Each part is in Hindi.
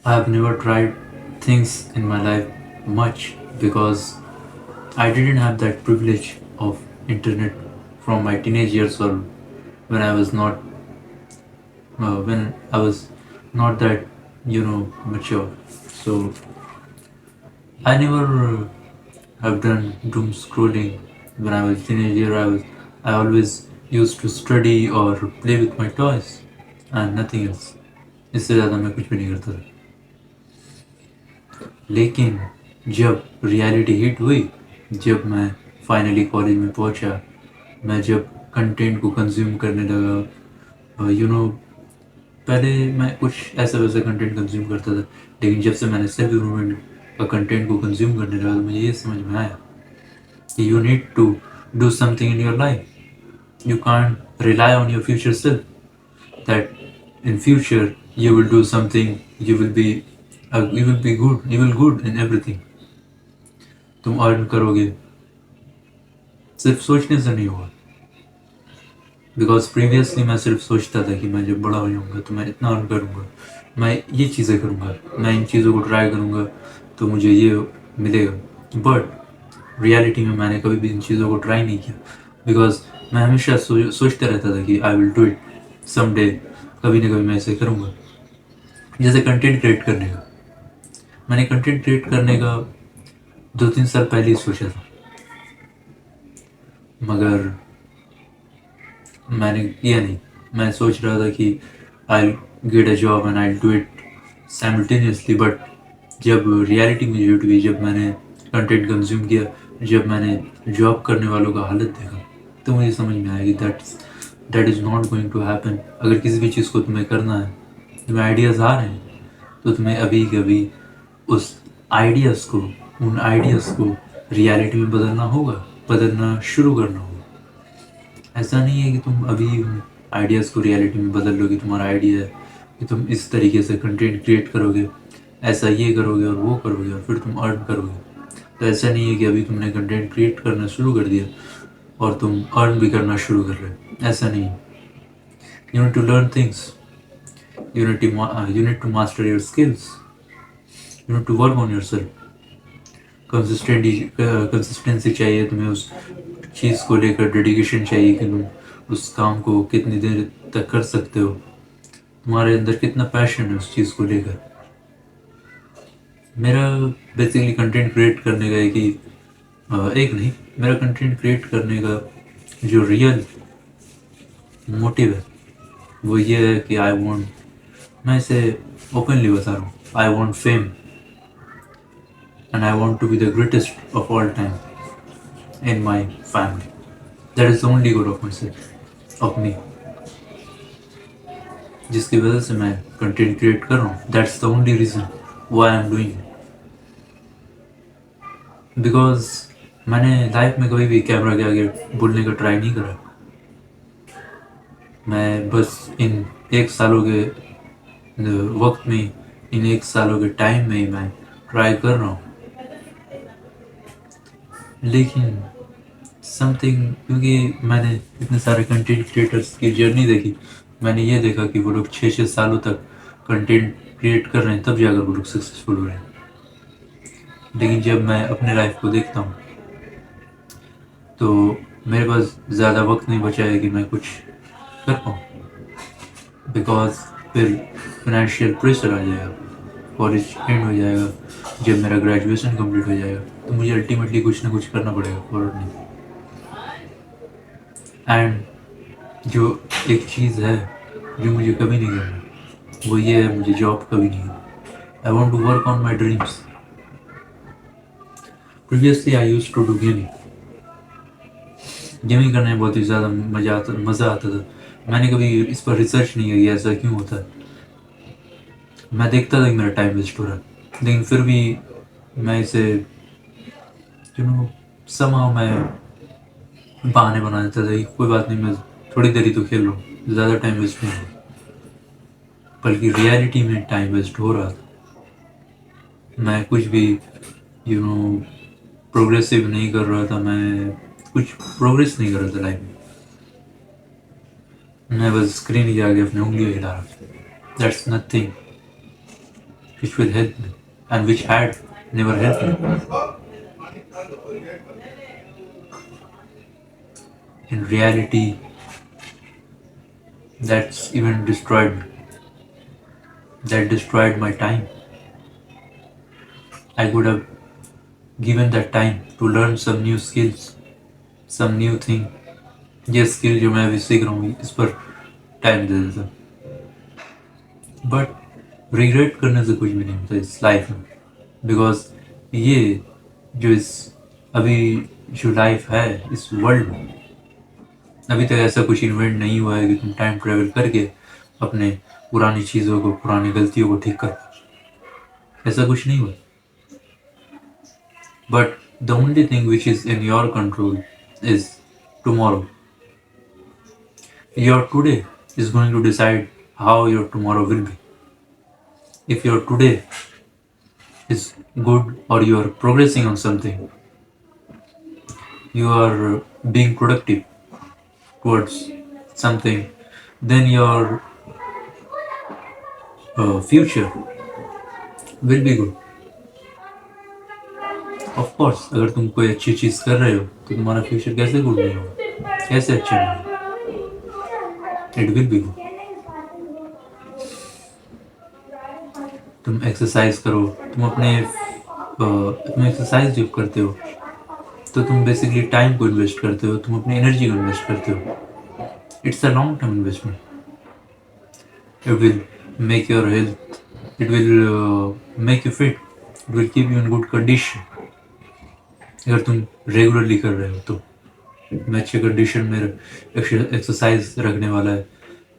I have never tried things in my life much because I didn't have that privilege of internet from my teenage years or when I was not when I was not that mature. So I never have done doom scrolling when I was teenager. I always used to study or play with my toys and nothing else. इससे ज़्यादा मैं कुछ भी नहीं करता था. लेकिन जब रियलिटी हिट हुई, जब मैं फाइनली कॉलेज में पहुंचा, मैं जब कंटेंट को कंज्यूम करने लगा, पहले मैं कुछ ऐसा वैसा कंटेंट कंज्यूम करता था, लेकिन जब से मैंने सेल्फ इम्प्रूवमेंट का कंटेंट को कंज्यूम करने लगा तो मुझे ये समझ में आया कि you need to do something in your life. You can't rely on your future self that in future you will do something, you will good in everything. तुम अर्न करोगे, सिर्फ सोचने से नहीं होगा. बिकॉज प्रीवियसली मैं सिर्फ सोचता था कि मैं जब बड़ा हो जाऊँगा तो मैं इतना अर्न करूँगा, मैं ये चीज़ें करूँगा, मैं इन चीज़ों को ट्राई करूँगा तो मुझे ये मिलेगा. बट रियलिटी में मैंने कभी भी इन चीज़ों को ट्राई नहीं किया बिकॉज मैं हमेशा सोचता रहता था कि I will do it someday, कभी ना कभी मैं ऐसे करूँगा. जैसे कंटेंट क्रिएट करने का, मैंने कंटेंट क्रिएट करने का 2-3 साल पहले ही सोचा था, मगर मैंने किया नहीं. मैं सोच रहा था कि I get a job and I do it simultaneously. But जब रियलिटी में जुट हुई, जब मैंने कंटेंट कंज्यूम किया, जब मैंने जॉब करने वालों का हालत देखा, तो मुझे समझ में आया कि that is not going to happen. अगर किसी भी चीज़ को तुम्हें करना है, तुम्हें आइडियाज़ आ रहे हैं, तो तुम्हें अभी कभी उस उन आइडियाज़ को रियलिटी में बदलना होगा, बदलना शुरू करना होगा. ऐसा नहीं है कि तुम अभी उन आइडियाज़ को रियलिटी में बदल लोगे. तुम्हारा आइडिया है कि तुम इस तरीके से कंटेंट क्रिएट करोगे, ऐसा ये करोगे और वो करोगे और फिर तुम अर्न करोगे. तो ऐसा नहीं है कि अभी तुमने कंटेंट क्रिएट करना शुरू कर दिया और तुम अर्न भी करना शुरू कर रहे हो. ऐसा नहीं है. You need to learn things, you need to master your skills, you need to work on yourself. Consistency चाहिए तुम्हें उस चीज़ को लेकर, डेडिकेशन चाहिए कि तुम उस काम को कितनी देर तक कर सकते हो, तुम्हारे अंदर कितना पैशन है उस चीज़ को लेकर. मेरा बेसिकली कंटेंट क्रिएट करने का एक नहीं, मेरा कंटेंट क्रिएट करने का जो रियल मोटिव है वो ये है कि मैं इसे ओपनली बता रहा हूँ, I want fame and I want to be the greatest of all time in my family. That is the only goal of myself, of me. जिसकी वजह से मैं कंटेंट क्रिएट कर रहा हूँ. That's the only reason why I'm doing it. Because मैंने लाइफ में कभी भी कैमरा के आगे बोलने का ट्राई नहीं करा. मैं बस इन 1 सालों के वक्त में, इन 1 सालों के टाइम में ही मैं ट्राई कर रहा हूँ. लेकिन समथिंग, क्योंकि मैंने इतने सारे कंटेंट क्रिएटर्स की जर्नी देखी, मैंने ये देखा कि वो लोग 6-6 सालों तक कंटेंट क्रिएट कर रहे हैं, तब जाकर वो लोग सक्सेसफुल हो रहे हैं. लेकिन जब मैं अपने लाइफ को देखता हूँ तो मेरे पास ज़्यादा वक्त नहीं बचा है कि मैं कुछ कर पाऊँ. बिकॉज फिर फाइनेंशियल प्रेशर आ जाएगा, कॉलेज एंड हो जाएगा, जब मेरा ग्रेजुएशन कंप्लीट हो जाएगा तो मुझे अल्टीमेटली कुछ ना कुछ करना पड़ेगा फॉर अर्निंग. एंड जो एक चीज़ है जो मुझे कभी नहीं करना, वो ये है, मुझे जॉब कभी नहीं करना. I want to work on my dreams. Previously I used to do gaming करने में बहुत ही ज़्यादा मज़ा आता था. मैंने कभी इस पर रिसर्च नहीं की ऐसा क्यों होता है. मैं देखता था कि मेरा टाइम वेस्ट हो रहा है, लेकिन फिर भी मैं इसे somehow मैं बहाने बना देता था कि कोई बात नहीं, मैं थोड़ी देर ही तो खेल रहा हूँ, ज़्यादा टाइम वेस्ट नहीं हो रहा. बल्कि रियलिटी में टाइम वेस्ट हो रहा था. मैं कुछ भी प्रोग्रेसिव नहीं कर रहा था, मैं कुछ प्रोग्रेस नहीं कर रहा था लाइफ में. मैं बस स्क्रीन के आगे अपनी उंगलियाँ हिला रहा था. That's nothing. which will help me and which had never helped me. In reality, that's even destroyed me. That destroyed my time. I could have given that time to learn some new skills, some new thing. ये स्किल जो मैं अभी सीख रहा हूँ इस पर टाइम दे देता, बट रिग्रेट करने से कुछ भी नहीं होता इस लाइफ में, बिकॉज ये जो इस अभी जो लाइफ है इस वर्ल्ड में, अभी तक ऐसा कुछ इन्वेंट नहीं हुआ है कि तुम टाइम ट्रेवल करके अपने पुरानी चीज़ों को, पुरानी गलतियों को ठीक कर, ऐसा कुछ नहीं हुआ. But the only thing which is in your control is tomorrow. Your today is going to decide how your tomorrow will be. If your today is good or you are progressing on something, you are being productive towards something, then your future will be good. Of course, अगर तुम कोई अच्छी चीज़ कर रहे हो तो तुम्हारा फ्यूचर कैसे गुड नहीं होगा, कैसे अच्छा नहीं होगा. It will be good. तुम एक्सरसाइज करो, तुम एक्सरसाइज जब करते हो तो तुम बेसिकली टाइम को इन्वेस्ट करते हो, तुम अपनी एनर्जी को इन्वेस्ट करते हो. It's a long term investment. It will make your health, it will make you fit, it will keep you in good condition. अगर तुम रेगुलरली कर रहे हो तो मैं अच्छे कंडीशन में एक्सरसाइज रखने वाला है,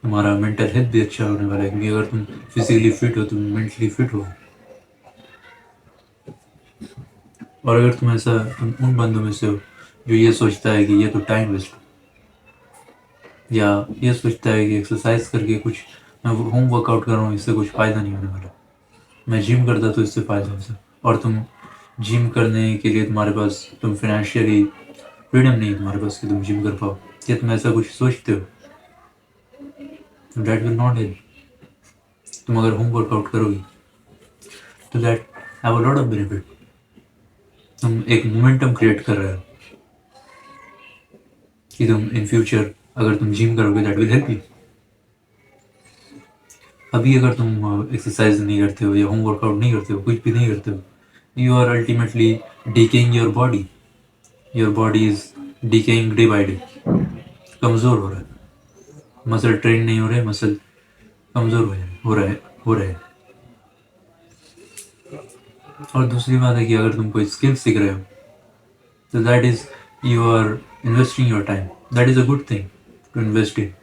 तुम्हारा मेंटल हेल्थ भी अच्छा होने वाला है, क्योंकि अगर तुम फिजिकली फिट हो तुम मेंटली फिट हो. और अगर तुम उन बंदों में से हो जो ये सोचता है कि ये तो टाइम वेस्ट, या ये सोचता है कि एक्सरसाइज करके कुछ, मैं होम वर्कआउट कर रहा हूँ इससे कुछ फ़ायदा नहीं होने वाला, मैं जिम करता तो इससे फ़ायदा होता, और तुम जिम करने के लिए तुम्हारे पास, तुम फाइनेंशियली फ्रीडम नहीं है तुम्हारे पास कि तुम जिम कर पाओ, क्या तुम ऐसा कुछ सोचते हो, दैट विल नॉट हेल्प. तुम अगर होम वर्कआउट करोगे तो that have a lot of benefit. तुम एक मोमेंटम क्रिएट कर रहे हो कि तुम इन फ्यूचर अगर तुम जिम करोगे दैट विल हेल्प यू. अभी अगर तुम एक्सरसाइज नहीं करते हो या होम वर्कआउट नहीं करते हो, कुछ भी नहीं करते हो, you are ultimately decaying your body. Your body is decaying day by day. कमज़ोर हो रहा है, मसल ट्रेन नहीं हो रहे, मसल कमज़ोर हो रहे हैं. और दूसरी बात है कि अगर तुम कोई स्किल सीख रहे हो तो that is you are investing your time. That is a good thing to invest in.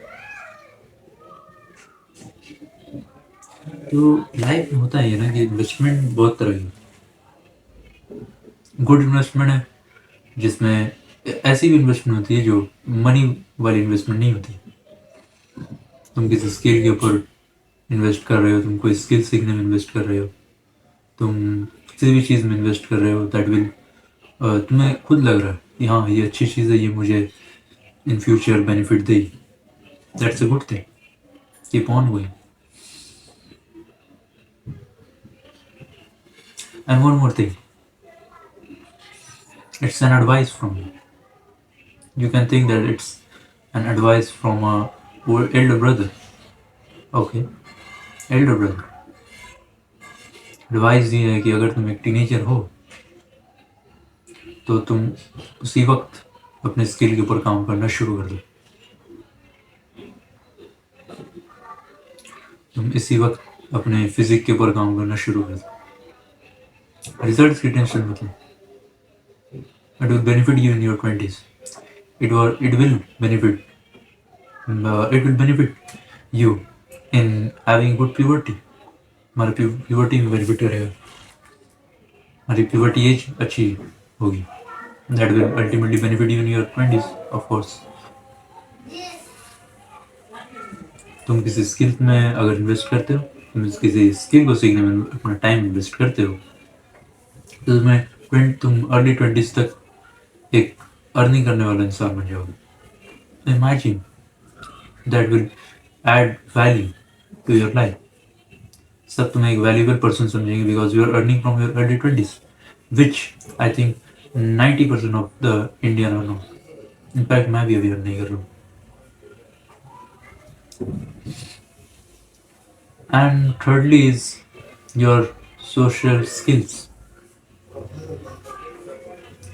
तो लाइफ में होता है ना कि इन्वेस्टमेंट बहुत तरह की. गुड इन्वेस्टमेंट है जिसमें ऐसी भी इन्वेस्टमेंट होती है जो मनी वाली इन्वेस्टमेंट नहीं होती. तुम किसी स्किल के ऊपर इन्वेस्ट कर रहे हो, तुम कोई स्किल सीखने में इन्वेस्ट कर रहे हो, तुम किसी भी चीज़ में इन्वेस्ट कर रहे हो, दैट विल तुम्हें खुद लग रहा है कि हाँ ये अच्छी चीज़ है, ये मुझे इन फ्यूचर बेनिफिट देगी. That's a good thing. Keep on going. And one more thing, it's an advice from me. You can think that it's an advice from a elder brother. Okay, elder brother. Advice ये है कि अगर तुम एक टीनेजर हो तो तुम उसी वक्त अपने स्किल के ऊपर काम करना शुरू कर दो. तुम इसी वक्त अपने फिजिक के ऊपर काम करना शुरू कर दो. रिजल्ट्स की टेंशन मत लो. It will benefit you in your 20s. It will benefit you in having good puberty. हमारा puberty में benefit रहेगा, हमारी puberty एज अच्छी होगी. That will ultimately benefit you in your 20s, of course. तुम किसी स्किल में अगर इन्वेस्ट करते हो, तुम किसी स्किल को सीखने में अपना टाइम इन्वेस्ट करते हो, तो तुम अर्ली 20s तक एक अर्निंग करने वाला इंसान बन जाओगे. Imagine that will add value to your life. सब तुम्हें एक वैल्यूबल पर्सन समझेंगे because you are earning from your early 20s, which I think 90% of the Indian earn. In fact मैं भी अभी अर्न नहीं कर रहा हूँ। And thirdly is your social skills.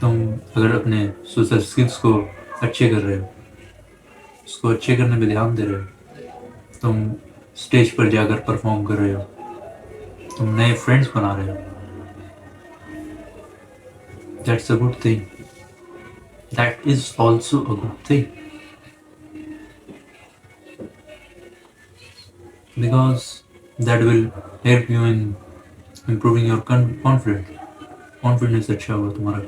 तुम अगर अपने सोशल स्किल्स को अच्छे कर रहे हो, उसको अच्छे करने में ध्यान दे रहे हो, तुम स्टेज पर जाकर परफॉर्म कर रहे हो, तुम नए फ्रेंड्स बना रहे हो, that's a good thing, that is also a good thing, because that will help you in improving your confidence अच्छा होगा तुम्हारा,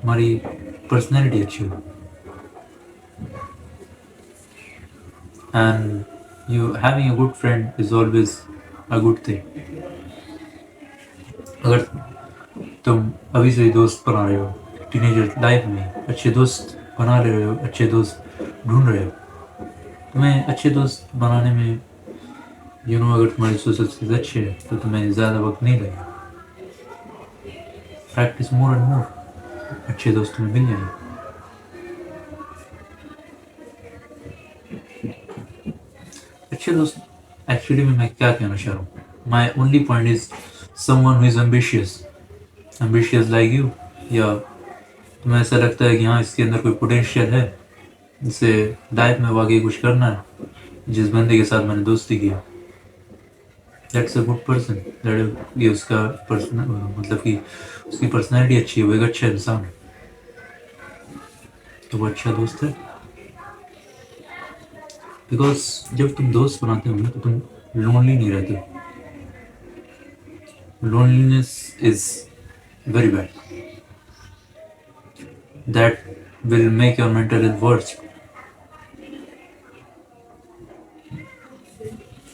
तुम्हारी पर्सनैलिटी अच्छी होगी, and you having a good friend is always a good thing. अगर तुम अभी से ही दोस्त बना रहे हो टीनेजर लाइफ में, अच्छे दोस्त बना ले रहे हो, अच्छे दोस्त ढूंढ रहे हो, तुम्हें अच्छे दोस्त बनाने में अगर तुम्हारी सोशल स्किल्स अच्छे हैं तो तुम्हें ज़्यादा वक्त नहीं लगेगा। प्रैक्टिस मोर एंड मोर, अच्छे दोस्त तुम्हें मिल जाएंगे। अच्छे दोस्त एक्चुअली में मैं क्या कहना चाह रहा हूँ, my only point is someone who is ambitious like you, या तुम्हें ऐसा लगता है कि हाँ इसके अंदर कोई पोटेंशियल है, इसे लाइफ में वाकई कुछ करना है, जिस बंदे के साथ मैंने दोस्ती किया, दैट्स अ गुड पर्सन, ये उसका मतलब कि उसकी पर्सनैलिटी अच्छी है, वो एक अच्छा इंसान है, तो वो अच्छा दोस्त है। बिकॉज जब तुम दोस्त बनाते हो ना तो तुम लोनली नहीं रहते। Loneliness is very bad, that will make your mental health worst.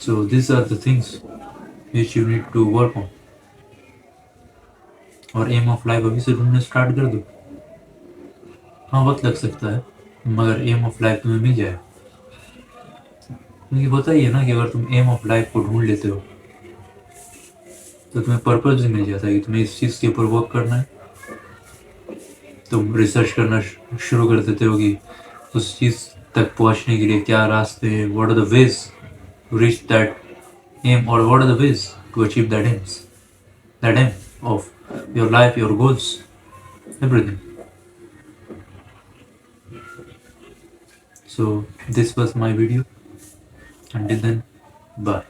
So these are the things which you need to work on. और एम ऑफ लाइफ अभी से ढूंढना स्टार्ट कर दो। हाँ वक्त लग सकता है, मगर एम ऑफ लाइफ तुम्हें मिल जाए, क्योंकि होता ही है ना कि अगर तुम एम ऑफ लाइफ को ढूंढ लेते हो तो तुम्हें पर्पस भी मिल जाता है कि तुम्हें इस चीज़ के ऊपर वर्क करना है। तुम रिसर्च करना शुरू कर देते हो कि उस चीज़ तक पहुंचने के लिए क्या रास्ते हैं, what are the ways to reach that aim, और what are the ways to achieve that aim of your life, your goals, everything. So this was my video. Until then, bye.